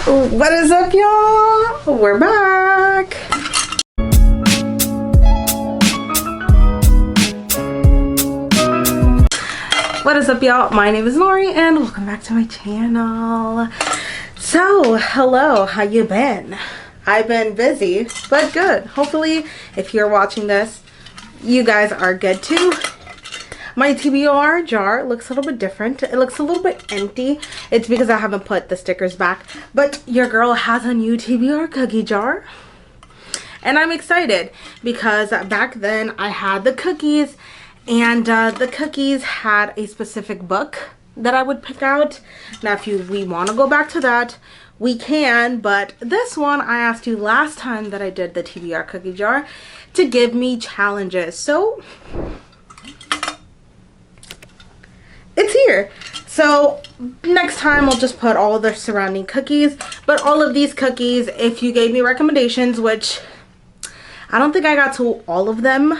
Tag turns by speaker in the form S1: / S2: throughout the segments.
S1: What is up, y'all? We're back. What is up, y'all? My name is Lori and welcome back to my channel. So, hello, how you been? I've been busy, but good. Hopefully, if you're watching this, you guys are good too. My TBR jar looks a little bit different. It looks a little bit empty. It's because I haven't put the stickers back. But your girl has a new TBR cookie jar. And I'm excited because back then I had the cookies. And the cookies had a specific book that I would pick out. Now if we want to go back to that, we can. But this one, I asked you last time that I did the TBR cookie jar to give me challenges. So it's here. So next time I'll just put all the surrounding cookies, but all of these cookies, if you gave me recommendations, which I don't think I got to all of them,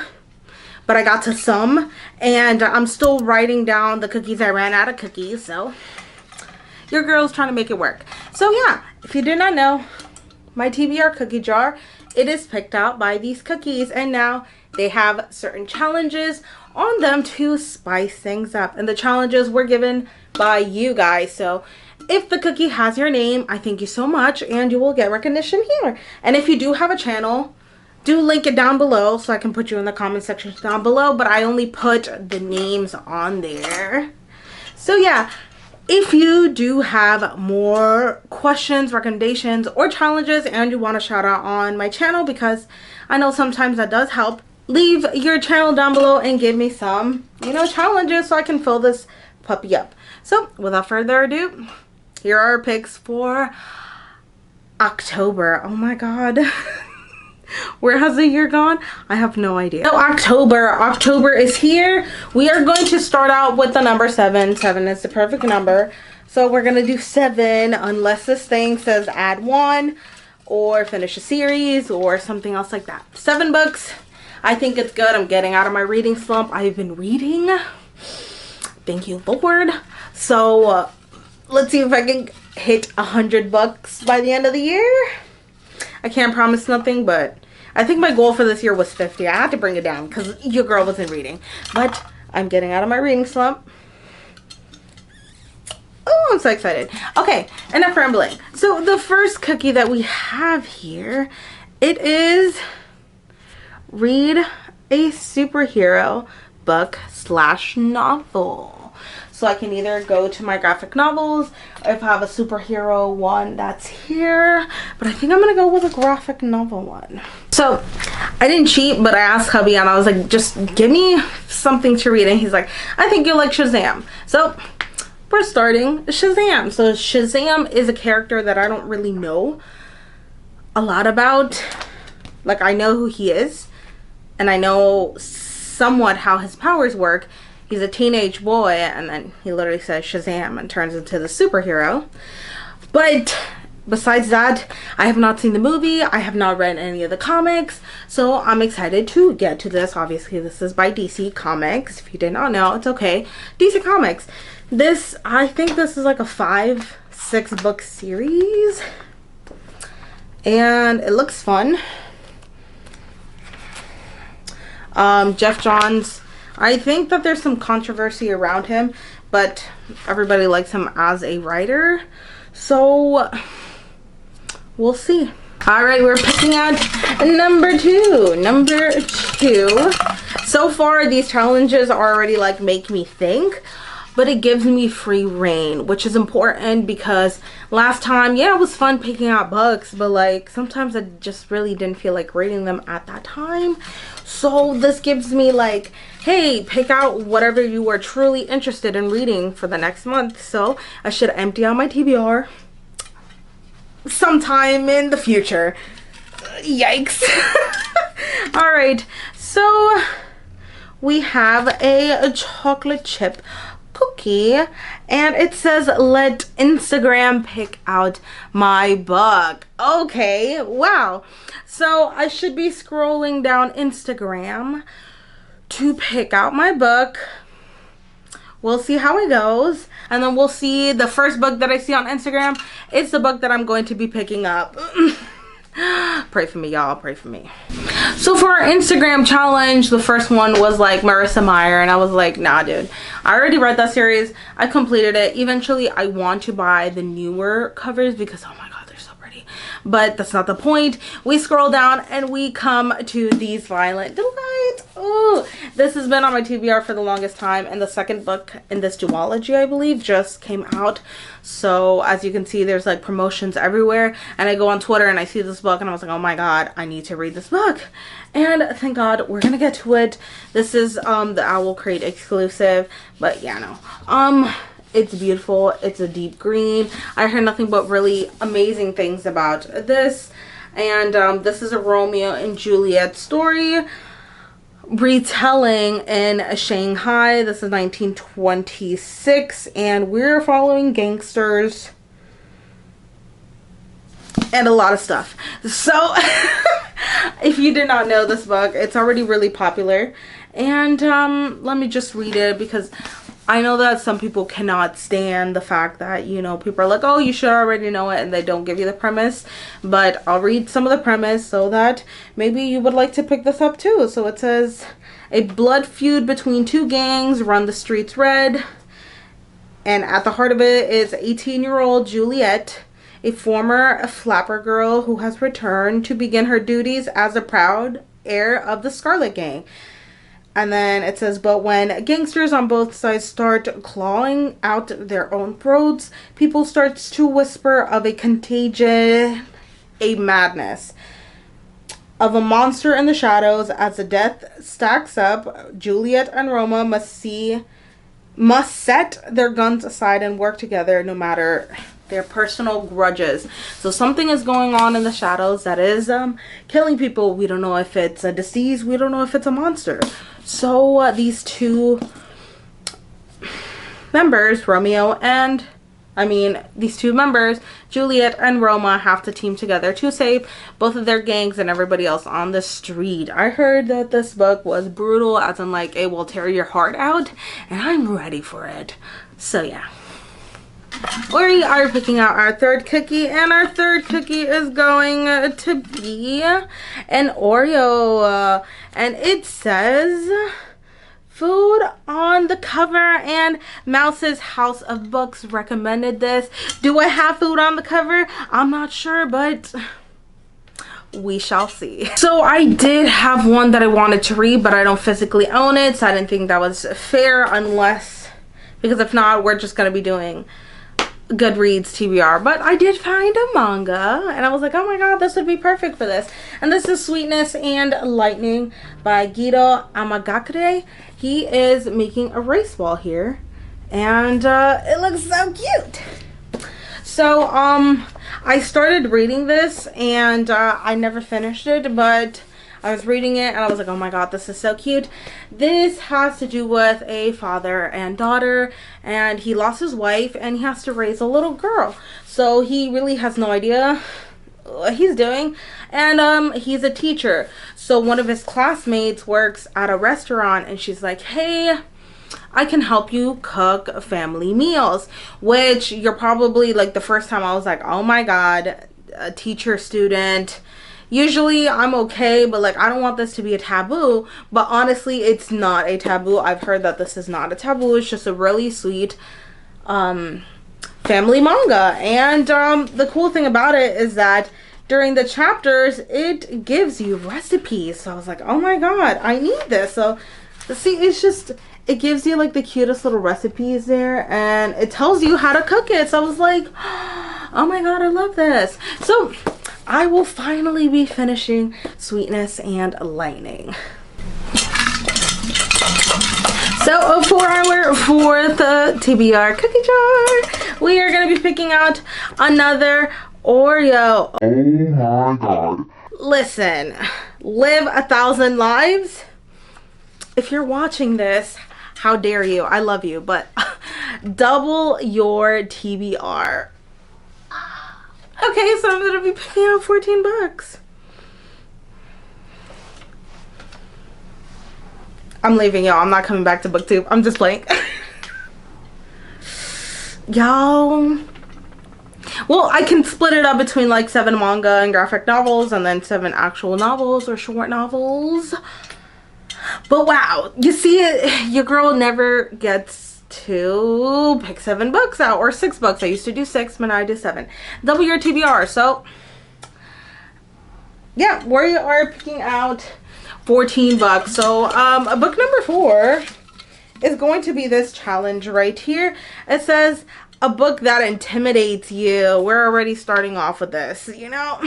S1: but I got to some, and I'm still writing down the cookies I ran out of cookies, so your girl's trying to make it work. So yeah, if you did not know, my TBR cookie jar, it is picked out by these cookies, and now they have certain challenges on them to spice things up, and the challenges were given by you guys. So if the cookie has your name, I thank you so much, and you will get recognition here. And if you do have a channel, do link it down below so I can put you in the comment section down below, but I only put the names on there. So yeah, if you do have more questions, recommendations, or challenges, and you want a shout out on my channel, because I know sometimes that does help, leave your channel down below and give me some, challenges so I can fill this puppy up. So without further ado, here are our picks for October. Oh my god. Where has the year gone? I have no idea. So October is here. We are going to start out with the number 7. 7 is the perfect number. So we're going to do 7 unless this thing says add 1 or finish a series or something else like that. 7 books. I think it's good. I'm getting out of my reading slump. I've been reading. Thank you, Lord. So let's see if I can hit 100 books by the end of the year. I can't promise nothing, but I think my goal for this year was 50. I had to bring it down because your girl wasn't reading. But I'm getting out of my reading slump. Oh, I'm so excited. Okay, enough rambling. So the first cookie that we have here, it is read a superhero book / novel. So I can either go to my graphic novels, or if I have a superhero one, that's here. But I think I'm gonna go with a graphic novel one. So I didn't cheat, but I asked hubby and I was like, just give me something to read. And he's like, I think you'll like Shazam. So we're starting Shazam. So Shazam is a character that I don't really know a lot about. Like, I know who he is, and I know somewhat how his powers work. He's a teenage boy, and then he literally says Shazam and turns into the superhero. But besides that, I have not seen the movie. I have not read any of the comics. So I'm excited to get to this. Obviously, this is by DC Comics. If you did not know, it's okay. DC Comics. This, I think this is like a 5-6 book series. And it looks fun. Jeff Johns, I think that there's some controversy around him, but everybody likes him as a writer, so we'll see. All right, we're picking out number 2. Number 2. So far, these challenges already like make me think, but it gives me free reign, which is important because last time, yeah, it was fun picking out books, but like sometimes I just really didn't feel like reading them at that time. So this gives me like, hey, pick out whatever you are truly interested in reading for the next month. So I should empty out my TBR sometime in the future. Yikes. All right, so we have a chocolate chip cookie, and it says let Instagram pick out my book. Okay, wow. So I should be scrolling down Instagram to pick out my book, we'll see how it goes, and then we'll see. The first book that I see on Instagram, it's the book that I'm going to be picking up. Pray for me, y'all, pray for me. So for our Instagram challenge, the first one was like Marissa Meyer, and I was like, nah dude, I already read that series, I completed it. Eventually I want to buy the newer covers because, oh my god, they're so pretty, but that's not the point. We scroll down and we come to these Violent Delights. Oh, this has been on my TBR for the longest time, and the second book in this duology, I believe, just came out. So as you can see, there's like promotions everywhere, and I go on Twitter and I see this book and I was like, oh my god, I need to read this book. And thank god we're gonna get to it. This is the Owl Crate exclusive, but yeah, no, it's beautiful. It's a deep green. I heard nothing but really amazing things about this. And this is a Romeo and Juliet story retelling in Shanghai. This is 1926, and we're following gangsters and a lot of stuff. So if you did not know this book, it's already really popular. And let me just read it, because I know that some people cannot stand the fact that, you know, people are like, oh, you should already know it, and they don't give you the premise. But I'll read some of the premise so that maybe you would like to pick this up too. So it says, a blood feud between two gangs run the streets red, and at the heart of it is 18-year-old Juliet, a former flapper girl who has returned to begin her duties as a proud heir of the Scarlet Gang. And then it says, but when gangsters on both sides start clawing out their own throats, people start to whisper of a contagion, a madness, of a monster in the shadows. As the death stacks up, Juliet and Roma must set their guns aside and work together no matter their personal grudges. So something is going on in the shadows that is killing people. We don't know if it's a disease. We don't know if it's a monster. So these two members, Juliet and Roma, have to team together to save both of their gangs and everybody else on the street. I heard that this book was brutal, as in like it will tear your heart out, and I'm ready for it. So yeah. We are picking out our third cookie, and our third cookie is going to be an Oreo, and it says food on the cover, and Mouse's House of Books recommended this. Do I have food on the cover? I'm not sure, but we shall see. So I did have one that I wanted to read, but I don't physically own it, so I didn't think that was fair, because if not, we're just going to be doing Goodreads TBR. But I did find a manga, and I was like, oh my god, this would be perfect for this. And this is Sweetness and Lightning by Guido Amagakure. He is making a race ball here, and it looks so cute. So I started reading this, and I never finished it, but I was reading it and I was like, oh my god, this is so cute. This has to do with a father and daughter, and he lost his wife and he has to raise a little girl. So he really has no idea what he's doing, and he's a teacher. So one of his classmates works at a restaurant, and she's like, hey, I can help you cook family meals, which you're probably like, the first time I was like, oh my god, a teacher student. Usually I'm okay, but like I don't want this to be a taboo. But honestly, it's not a taboo. I've heard that this is not a taboo. It's just a really sweet family manga. And the cool thing about it is that during the chapters, it gives you recipes. So I was like, oh my god, I need this. So see, it's just, it gives you like the cutest little recipes there, and it tells you how to cook it. So I was like, oh my god, I love this. So I will finally be finishing Sweetness and Lightning. So for our fourth TBR cookie jar, we are going to be picking out another Oreo. Oh my god. Listen, live 1,000 lives. If you're watching this, how dare you? I love you, but double your TBR. Okay, so I'm gonna be picking out 14 bucks. I'm leaving, y'all. I'm not coming back to booktube. I'm just playing. y'all. Well, I can split it up between like 7 manga and graphic novels and then 7 actual novels or short novels. But wow, you see it, your girl never gets to pick 7 books out, or 6 books. I used to do 6, but now I do 7. Double your TBR. So yeah, we are picking out 14 bucks. So book number 4 is going to be this challenge right here. It says a book that intimidates you. We're already starting off with this, you know,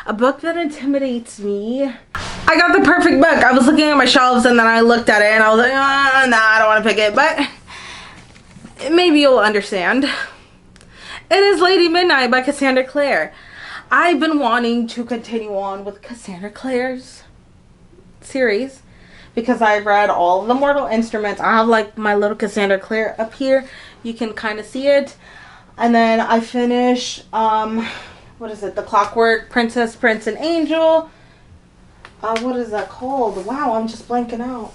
S1: a book that intimidates me. I got the perfect book. I was looking at my shelves and then I looked at it and I was like, nah, I don't want to pick it, but maybe you'll understand. It is Lady Midnight by Cassandra Clare. I've been wanting to continue on with Cassandra Clare's series because I've read all of the Mortal Instruments. I have like my little Cassandra Clare up here. You can kind of see it. And then I finished, what is it? The Clockwork Princess, Prince, and Angel. What is that called? Wow, I'm just blanking out.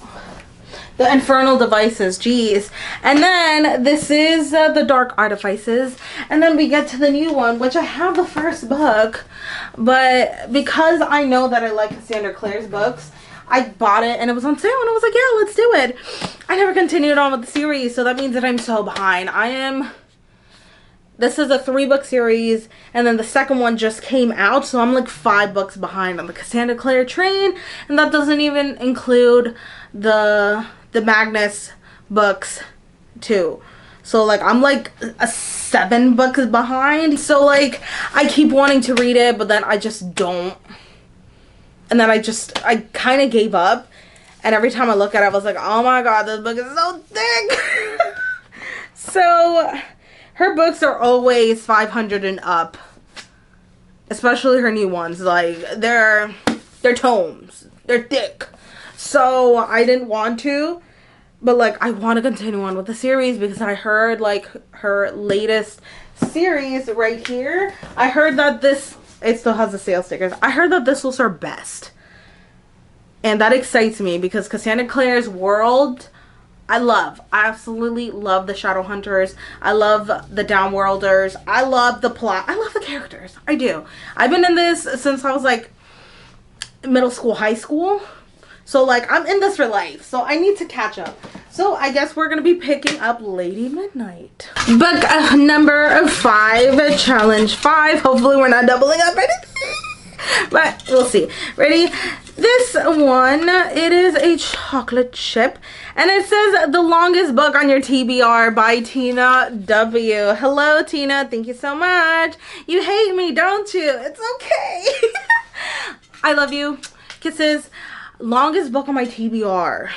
S1: The Infernal Devices, geez. And then this is the Dark Artifices. And then we get to the new one, which I have the first book. But because I know that I like Cassandra Clare's books, I bought it and it was on sale and I was like, yeah, let's do it. I never continued on with the series, so that means that I'm so behind. This is a 3-book series, and then the second one just came out, so I'm like 5 books behind on the Cassandra Clare train, and that doesn't even include the Magnus books too. So like I'm like 7 books behind. So like I keep wanting to read it, but then I just don't. And then I kind of gave up. And every time I look at it, I was like, oh my god, this book is so thick. So her books are always 500 and up. Especially her new ones. Like, they're tomes. They're thick. So I didn't want to. But like, I want to continue on with the series because I heard like her latest series right here. I heard that it still has the sale stickers. I heard that this was her best. And that excites me because Cassandra Clare's world, I absolutely love the Shadowhunters. I love the Downworlders. I love the plot. I love the characters. I do. I've been in this since I was like middle school, high school. So like I'm in this for life. So I need to catch up. So I guess we're going to be picking up Lady Midnight. Book number 5, challenge 5. Hopefully we're not doubling up anything. But we'll see. Ready? This one, it is a chocolate chip. And it says The Longest Book on Your TBR by Tina W. Hello, Tina. Thank you so much. You hate me, don't you? It's okay. I love you. Kisses. Longest book on my TBR.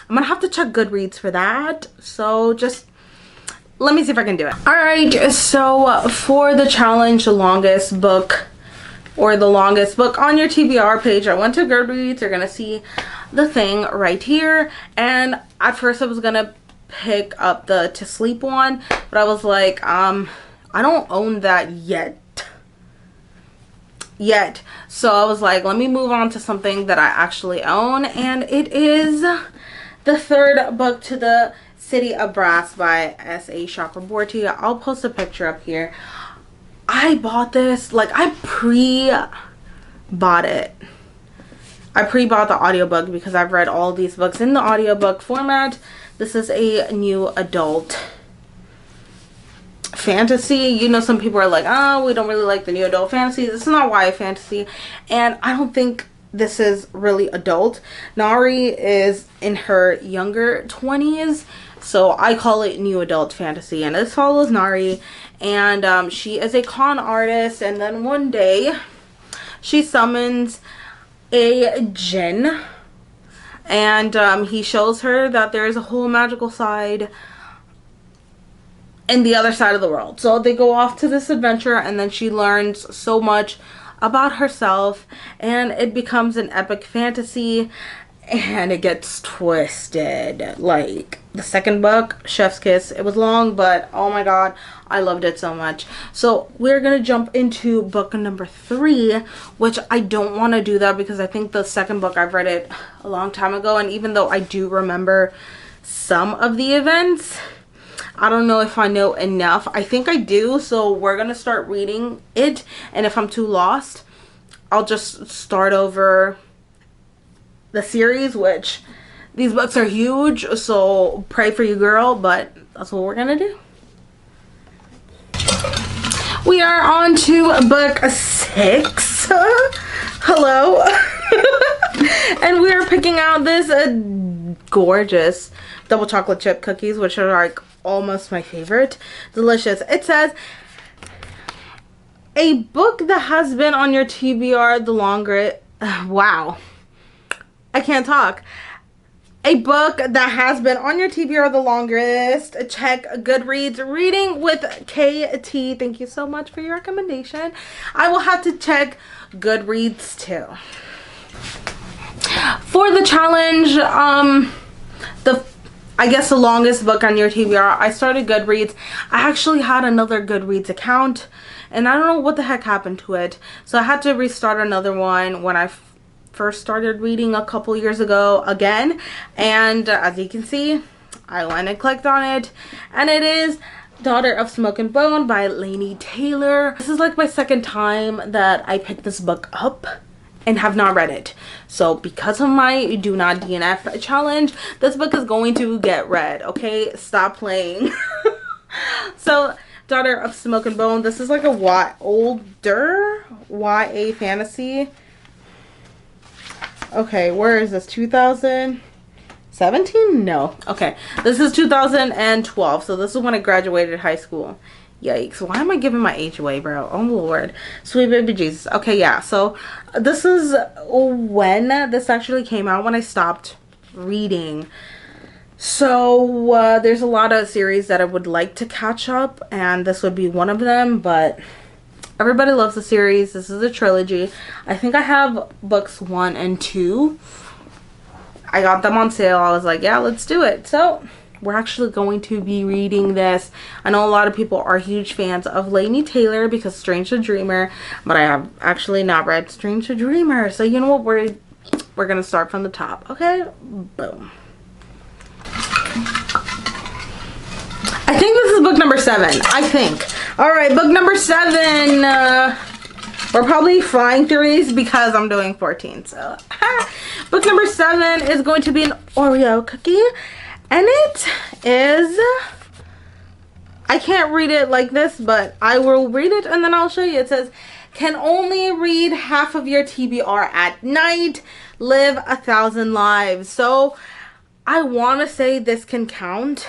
S1: I'm gonna have to check Goodreads for that. So just let me see if I can do it. Alright, so for the challenge, the longest book or the longest book on your TBR page, I went to Goodreads. You're gonna see the thing right here. And at first I was gonna pick up the To Sleep one, but I was like, I don't own that yet. So I was like, let me move on to something that I actually own, and it is the 3rd book to the City of Brass by S.A. Chakraborty. I'll post a picture up here. I bought this, like I pre-bought it. I pre-bought the audiobook because I've read all these books in the audiobook format. This is a new adult fantasy. You know, some people are like, oh, we don't really like the new adult fantasy. This is not YA fantasy, and I don't think this is really adult. Nari is in her younger 20s, so I call it new adult fantasy. And this follows Nari, and she is a con artist, and then one day she summons a djinn, and he shows her that there is a whole magical side in the other side of the world. So they go off to this adventure, and then she learns so much about herself, and it becomes an epic fantasy, and it gets twisted. Like the 2nd book, Chef's Kiss, it was long, but oh my god, I loved it so much. So we're gonna jump into book number 3, which I don't want to do that because I think the 2nd book, I've read it a long time ago, and even though I do remember some of the events, I don't know if I know enough. I think I do, so we're gonna start reading it, and if I'm too lost, I'll just start over the series, which these books are huge, so pray for you, girl, but that's what we're gonna do. We are on to book 6. Hello. And we are picking out this gorgeous double chocolate chip cookies, which are like almost my favorite. Delicious. It says, a book that has been on your TBR the longer. Wow. I can't talk. A book that has been on your TBR the longest. Check Goodreads. Reading with KT. Thank you so much for your recommendation. I will have to check Goodreads too. For the challenge, I guess the longest book on your TBR, I started Goodreads. I actually had another Goodreads account, and I don't know what the heck happened to it. So I had to restart another one when I first started reading a couple years ago again. And as you can see, I went and clicked on it, and it is Daughter of Smoke and Bone by Laini Taylor. This is like my second time that I picked this book up and have not read it. So because of my do not DNF challenge, this book is going to get read. Okay, stop playing. So Daughter of Smoke and Bone, this is like a older YA fantasy. Okay, where is this? 2017? No. Okay, this is 2012. So this is when I graduated high school. Yikes. Why am I giving my age away, bro? Oh, Lord. Sweet baby Jesus. Okay, yeah. So this is when this actually came out, when I stopped reading. So there's a lot of series that I would like to catch up, and this would be one of them, but everybody loves the series. This is a trilogy. I think I have books 1 and 2. I got them on sale. I was like, yeah, let's do it. So we're actually going to be reading this. I know a lot of people are huge fans of Laini Taylor because Strange the Dreamer, but I have actually not read Strange the Dreamer. So you know what? We're gonna start from the top. Okay, boom. I think this is book number 7. I think. All right, book number 7. We're probably flying through these because I'm doing 14. So book number 7 is going to be an Oreo cookie. And it is, I can't read it like this, but I will read it and then I'll show you. It says, can only read half of your TBR at night, live 1,000 lives. So I want to say this can count.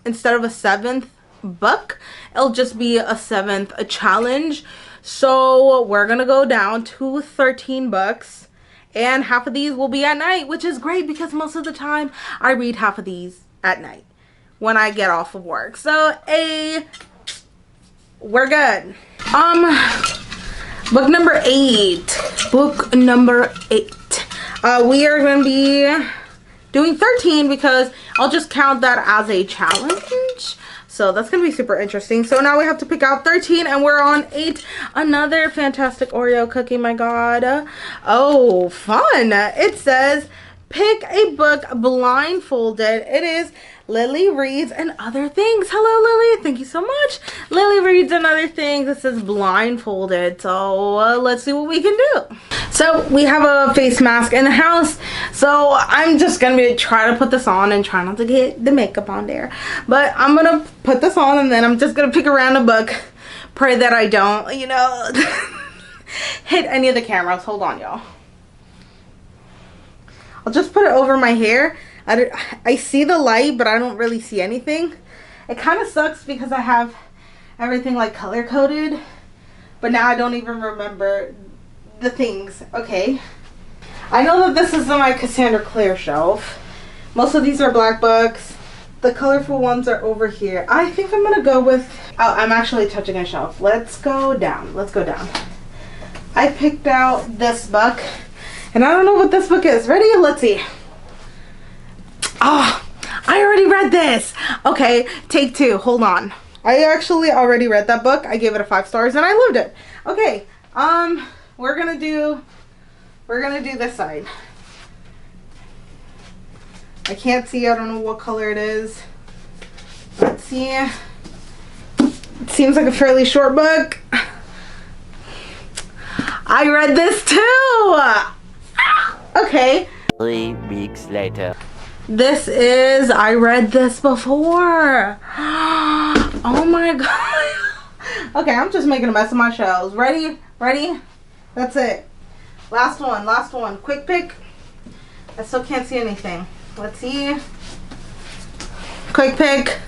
S1: Instead of a 7th book, it'll just be a 7th challenge. So we're going to go down to 13 books. And half of these will be at night, which is great because most of the time I read half of these at night when I get off of work. So we're good. Book number 8. Book number 8. We are going to be doing 13 because I'll just count that as a challenge. So that's going to be super interesting. So now we have to pick out 13 and we're on 8. Another fantastic Oreo cookie, my God. Oh, fun. It says, pick a book blindfolded. It is Lily Reads and Other Things. Hello, Lily. Thank you so much. Lily Reads and Other Things. This is blindfolded. So let's see what we can do. So we have a face mask in the house. So I'm just going to try to put this on and try not to get the makeup on there. But I'm going to put this on and then I'm just going to pick a random book. Pray that I don't, you know, hit any of the cameras. Hold on, y'all. I'll just put it over my hair. I see the light, but I don't really see anything. It kind of sucks because I have everything like color coded, but now I don't even remember the things. Okay, I know that this is my Cassandra Clare shelf. Most of these are black books. The colorful ones are over here. I think I'm gonna go with, oh, I'm actually touching a shelf. Let's go down. Let's go down. I picked out this book and I don't know what this book is. Ready? Let's see. Oh, I already read this. Okay, take 2. Hold on. I actually already read that book. I gave it a 5 stars and I loved it. Okay, we're gonna do this side. I can't see. I don't know what color it is. But see. It seems like a fairly short book. I read this too. Okay.
S2: 3 weeks later.
S1: This is, I read this before. Oh my god. Okay, I'm just making a mess of my shelves. Ready? Ready? That's it. Last one, last one. Quick pick. I still can't see anything. Let's see. Quick pick.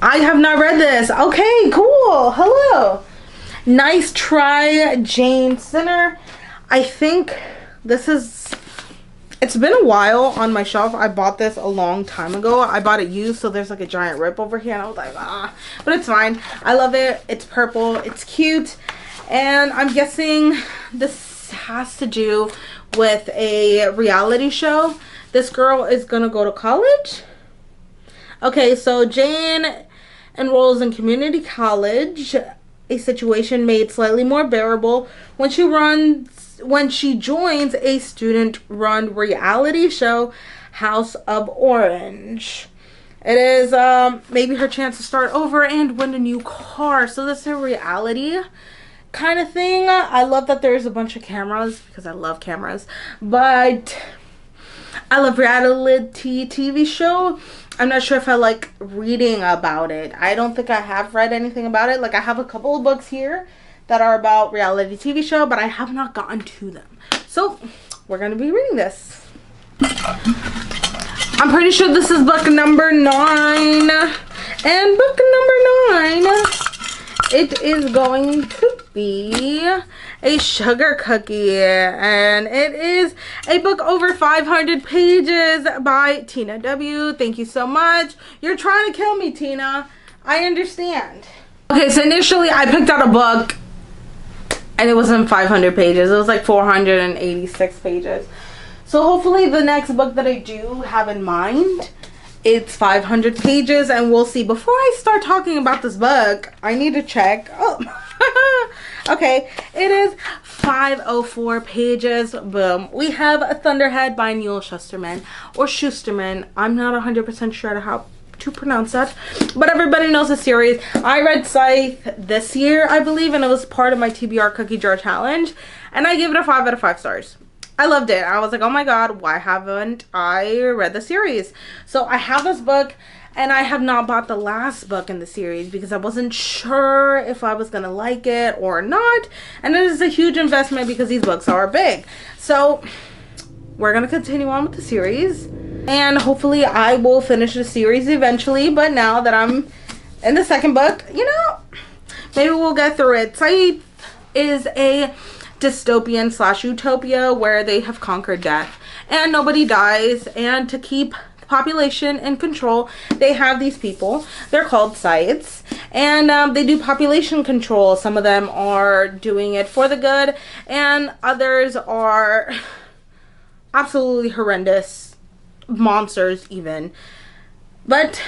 S1: I have not read this. Okay, cool. Hello. Nice try, Jane Sinner. I think this is, it's been a while on my shelf. I bought this a long time ago. I bought it used, so there's like a giant rip over here, and I was like, ah. But it's fine. I love it. It's purple. It's cute. And I'm guessing this has to do with a reality show. This girl is gonna go to college. Okay, so Jane enrolls in community college, a situation made slightly more bearable when she joins a student-run reality show, House of Orange. It is maybe her chance to start over and win a new car. So this is a reality kind of thing. I love that there's a bunch of cameras because I love cameras, but I love reality TV show. I'm not sure if I like reading about it. I don't think I have read anything about it. Like, I have a couple of books here that are about reality TV show, but I have not gotten to them. So we're gonna be reading this. I'm pretty sure this is book number 9. And book number 9, it is going to be a sugar cookie, and it is a book over 500 pages by Tina W. Thank you so much. You're trying to kill me, Tina. I understand. Okay, so initially I picked out a book and it wasn't 500 pages. It was like 486 pages. So hopefully the next book that I do have in mind, it's 500 pages, and we'll see. Before I start talking about this book, I need to check. Oh, okay, it is 504 pages. Boom. We have a Thunderhead by Neil Shusterman, or Schusterman. I'm not 100% sure how to pronounce that, but everybody knows the series. I read Scythe this year, I believe, and it was part of my TBR cookie jar challenge, and I gave it a 5 out of 5 stars. I loved it. I was like, oh my god, why haven't I read the series? So I have this book, and I have not bought the last book in the series because I wasn't sure if I was gonna like it or not, and it is a huge investment because these books are big. So we're gonna continue on with the series, and hopefully I will finish the series eventually. But now that I'm in the second book, you know, maybe we'll get through it. Scythe is a dystopian / utopia where they have conquered death and nobody dies, and to keep the population in control, they have these people. They're called scythes, and they do population control. Some of them are doing it for the good, and others are absolutely horrendous monsters even. But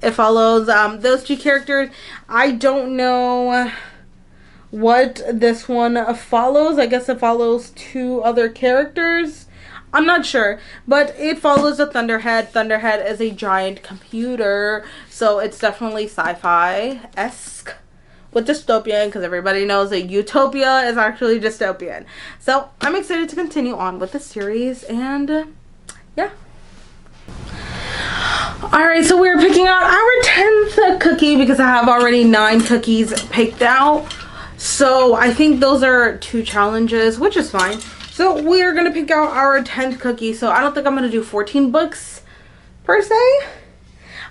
S1: it follows those two characters. I don't know what this one follows. I guess it follows 2 other characters. I'm not sure, but it follows a Thunderhead. Thunderhead is a giant computer, so it's definitely sci-fi-esque with dystopian, because everybody knows that utopia is actually dystopian. So I'm excited to continue on with the series, and yeah. Alright, so we're picking out our 10th cookie because I have already 9 cookies picked out. So I think those are 2 challenges, which is fine. So we're going to pick out our 10th cookie. So I don't think I'm going to do 14 books per se.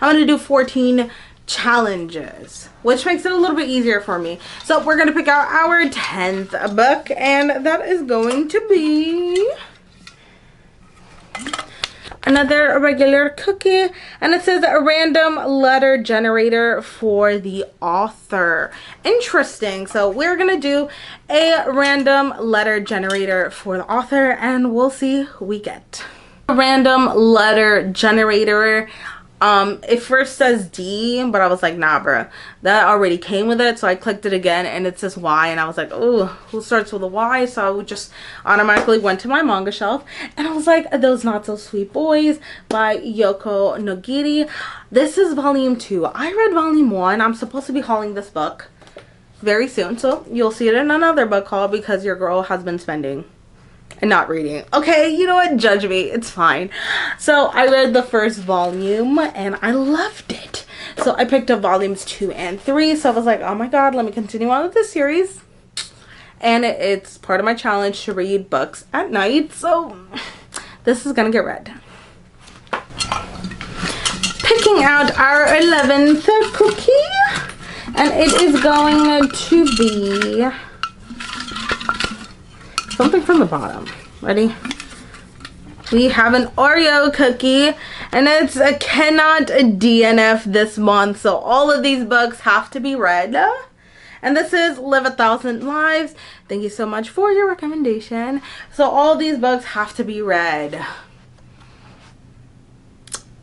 S1: I'm going to do 14 challenges, which makes it a little bit easier for me. So we're going to pick out our 10th book, and that is going to be another regular cookie, and it says a random letter generator for the author. Interesting. So we're gonna do a random letter generator for the author, and we'll see who we get. A random letter generator. It first says D, but I was like, nah, bro, that already came with it. So I clicked it again and it says Y, and I was like, oh, who starts with a Y? So I just automatically went to my manga shelf, and I was like, Those Not So Sweet Boys by Yoko Nogiri. This is volume 2. I read volume 1. I'm supposed to be hauling this book very soon, so you'll see it in another book haul because your girl has been spending and not reading. Okay, you know what? Judge me. It's fine. So I read the first volume and I loved it. So I picked up volumes 2 and 3. So I was like, oh my god, let me continue on with this series. And it's part of my challenge to read books at night. So this is gonna get read. Picking out our 11th cookie. And it is going to be something from the bottom. Ready? We have an Oreo cookie, and it's a cannot DNF this month, so all of these books have to be read. And this is Live 1,000 Lives. Thank you so much for your recommendation. So all these books have to be read.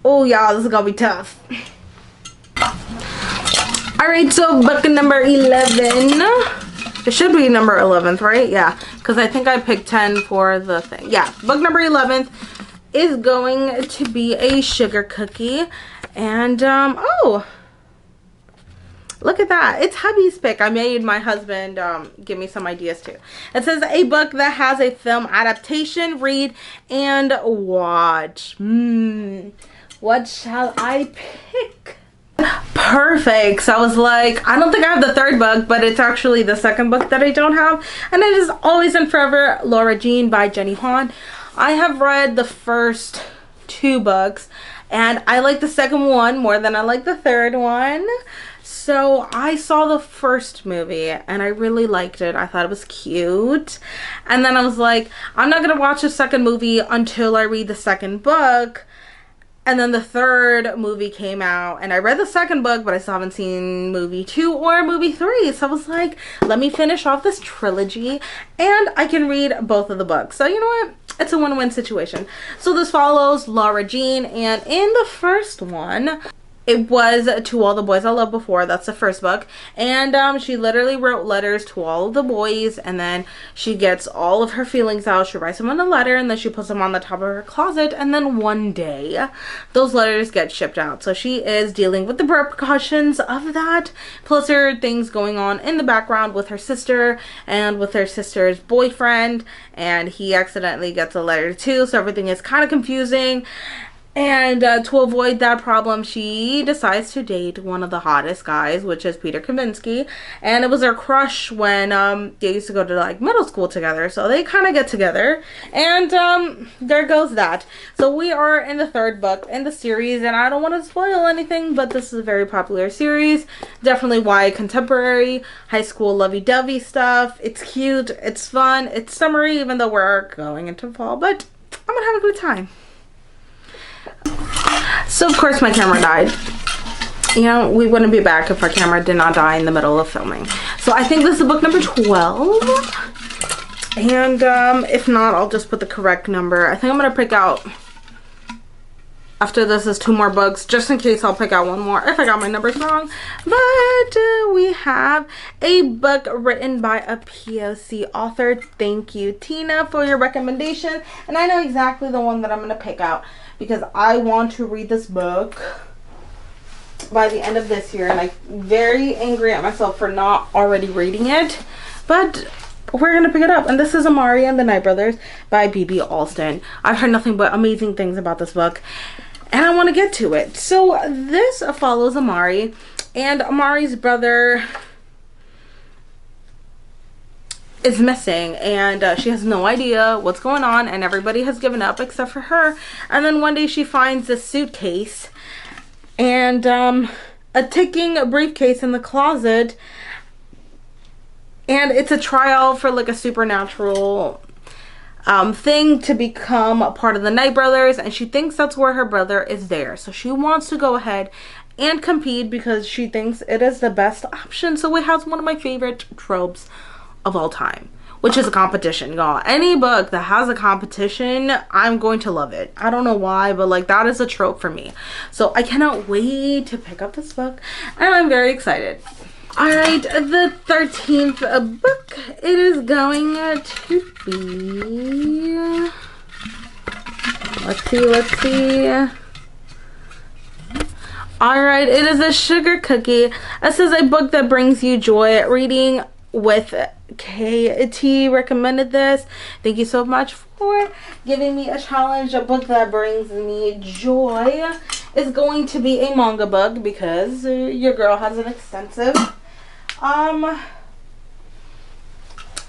S1: Oh yeah, this is gonna be tough. Alright, so book number 11. It should be number 11th, right? Yeah, because I think I picked 10 for the thing. Yeah, book number 11th is going to be a sugar cookie. And, oh, look at that. It's hubby's pick. I made my husband give me some ideas too. It says a book that has a film adaptation, read, and watch. What shall I pick? Perfect. So I was like, I don't think I have the third book, but it's actually the second book that I don't have, and it is Always and Forever Laura Jean by Jenny Han. I have read the first 2 books, and I like the second one more than I like the third one. So I saw the first movie and I really liked it. I thought it was cute, and then I was like, I'm not gonna watch the second movie until I read the second book. And then the third movie came out, and I read the second book, but I still haven't seen movie 2 or movie 3. So I was like, let me finish off this trilogy, and I can read both of the books. So you know what? It's a win-win situation. So this follows Laura Jean, and in the first one, it was To All the Boys I Loved Before. That's the first book. And she literally wrote letters to all of the boys, and then she gets all of her feelings out. She writes them in a letter, and then she puts them on the top of her closet, and then one day those letters get shipped out. So she is dealing with the repercussions of that, plus there are things going on in the background with her sister and with her sister's boyfriend, and he accidentally gets a letter too, so everything is kind of confusing. And to avoid that problem, she decides to date one of the hottest guys, which is Peter Kaminsky. And it was her crush when they used to go to like middle school together. So they kind of get together. And there goes that. So we are in the third book in the series. And I don't want to spoil anything, but this is a very popular series. Definitely YA contemporary, high school lovey-dovey stuff. It's cute. It's fun. It's summery, even though we're going into fall. But I'm going to have a good time. So of course my camera died. You know, we wouldn't be back if our camera did not die in the middle of filming. So I think this is book number 12. And if not, I'll just put the correct number. I think I'm gonna pick out, after this is 2 more books, just in case I'll pick out 1 more if I got my numbers wrong. But we have a book written by a POC author. Thank you, Tina, for your recommendation. And I know exactly the one that I'm gonna pick out, because I want to read this book by the end of this year, and I'm very angry at myself for not already reading it, but we're gonna pick it up. And this is Amari and the Night Brothers by B.B. Alston. I've heard nothing but amazing things about this book, and I want to get to it. So this follows Amari, and Amari's brother is missing, and she has no idea what's going on, and everybody has given up except for her. And then one day she finds this suitcase and a ticking briefcase in the closet, and it's a trial for like a supernatural thing to become a part of the Night Brothers, and she thinks that's where her brother is there. So she wants to go ahead and compete because she thinks it is the best option. So it has one of my favorite tropes of all time, which is a competition, y'all. Any book that has a competition, I'm going to love it. I don't know why, but like that is a trope for me. So I cannot wait to pick up this book, and I'm very excited. All right, the 13th book, it is going to be, let's see. All right, it is a sugar cookie. This is a book that brings you joy. Reading with KT recommended this. Thank you so much for giving me a challenge. A book that brings me joy is going to be a manga book because your girl has an extensive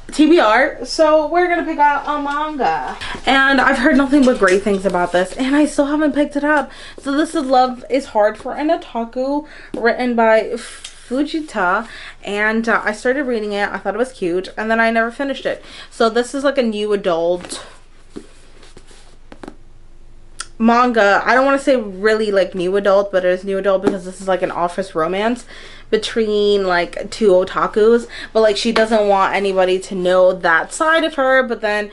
S1: TBR, so we're gonna pick out a manga, and I've heard nothing but great things about this, and I still haven't picked it up. So this is Love is Hard for an Otaku, written by Fujita, and I started reading it. I thought it was cute, and then I never finished it. So this is like a new adult manga. I don't want to say really like new adult, but it is new adult because this is like an office romance between like two otakus, but like she doesn't want anybody to know that side of her, but then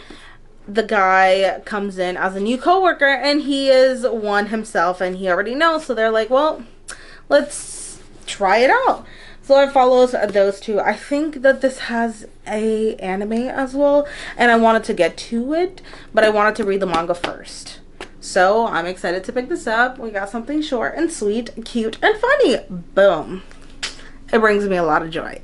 S1: the guy comes in as a new coworker and he is one himself and he already knows, so they're like, well, let's try it out. So it follows those two. I think that this has a anime as well, and I wanted to get to it, but I wanted to read the manga first. So I'm excited to pick this up. We got something short and sweet, cute, and funny. Boom. It brings me a lot of joy.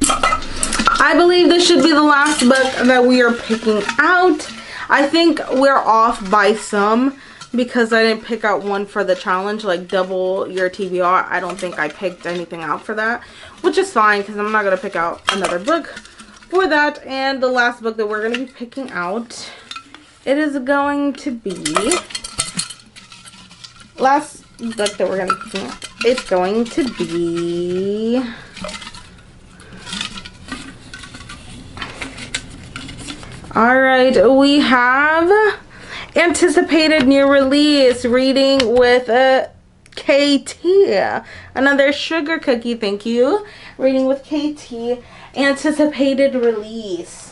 S1: I believe this should be the last book that we are picking out. I think we're off by some because I didn't pick out one for the challenge, like double your TBR. I don't think I picked anything out for that, which is fine because I'm not going to pick out another book for that. And the last book that we're going to be picking out, it is going to be, last book that we're going to pick out, it's going to be, all right, we have anticipated new release, Reading with KT, another sugar cookie, thank you. Reading with KT, anticipated release.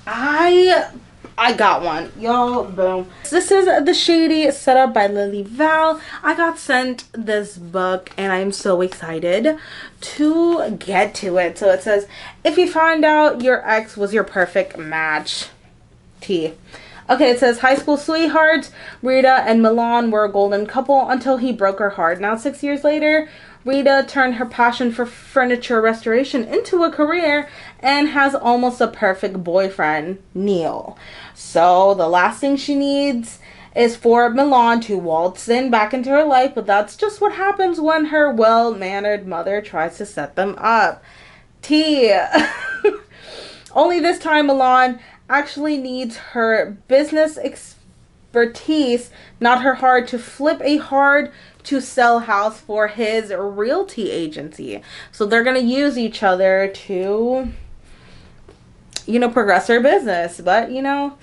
S1: I got one, y'all. Boom. This is The Shady, set up by Lily Val. I got sent this book and I'm so excited to get to it. So it says, if you find out your ex was your perfect match, T. Okay, it says, high school sweethearts Rita and Milan were a golden couple until he broke her heart. Now 6 years later, Rita turned her passion for furniture restoration into a career and has almost a perfect boyfriend, Neil. So the last thing she needs is for Milan to waltz in back into her life, but that's just what happens when her well-mannered mother tries to set them up. T. Only this time Milan actually needs her business expertise, not her heart, to flip a hard to sell house for his realty agency. So they're going to use each other to, you know, progress their business. But, you know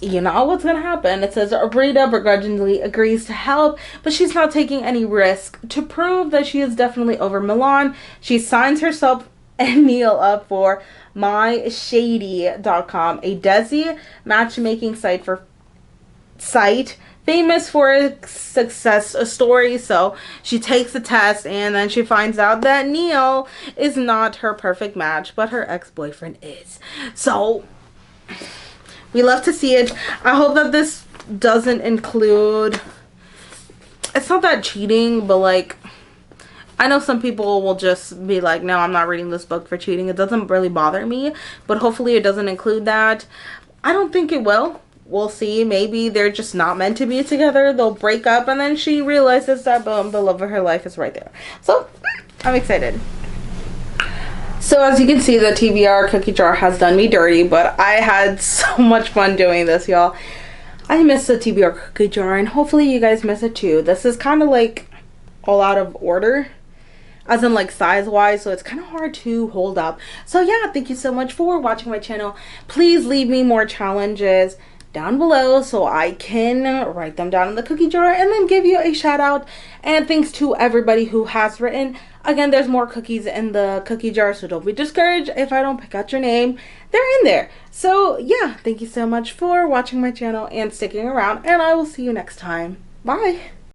S1: what's going to happen. It says Rita begrudgingly agrees to help, but she's not taking any risk. To prove that she is definitely over Milan, she signs herself and Neil up for myshady.com, a Desi matchmaking site famous for its success stories. So she takes the test and then she finds out that Neil is not her perfect match, but her ex-boyfriend is. So we love to see it. I hope that this doesn't include, it's not that cheating, but like, I know some people will just be like, no, I'm not reading this book for cheating. It doesn't really bother me, but hopefully it doesn't include that. I don't think it will. We'll see. Maybe they're just not meant to be together. They'll break up and then she realizes that, boom, the love of her life is right there. So I'm excited. So as you can see, the TBR cookie jar has done me dirty, but I had so much fun doing this, y'all. I miss the TBR cookie jar and hopefully you guys miss it too. This is kind of like all out of order, as in like size wise, so it's kind of hard to hold up. So yeah, thank you so much for watching my channel. Please leave me more challenges down below so I can write them down in the cookie jar and then give you a shout out. And thanks to everybody who has written. Again, there's more cookies in the cookie jar, so don't be discouraged if I don't pick out your name. They're in there. So yeah, thank you so much for watching my channel and sticking around, and I will see you next time. Bye.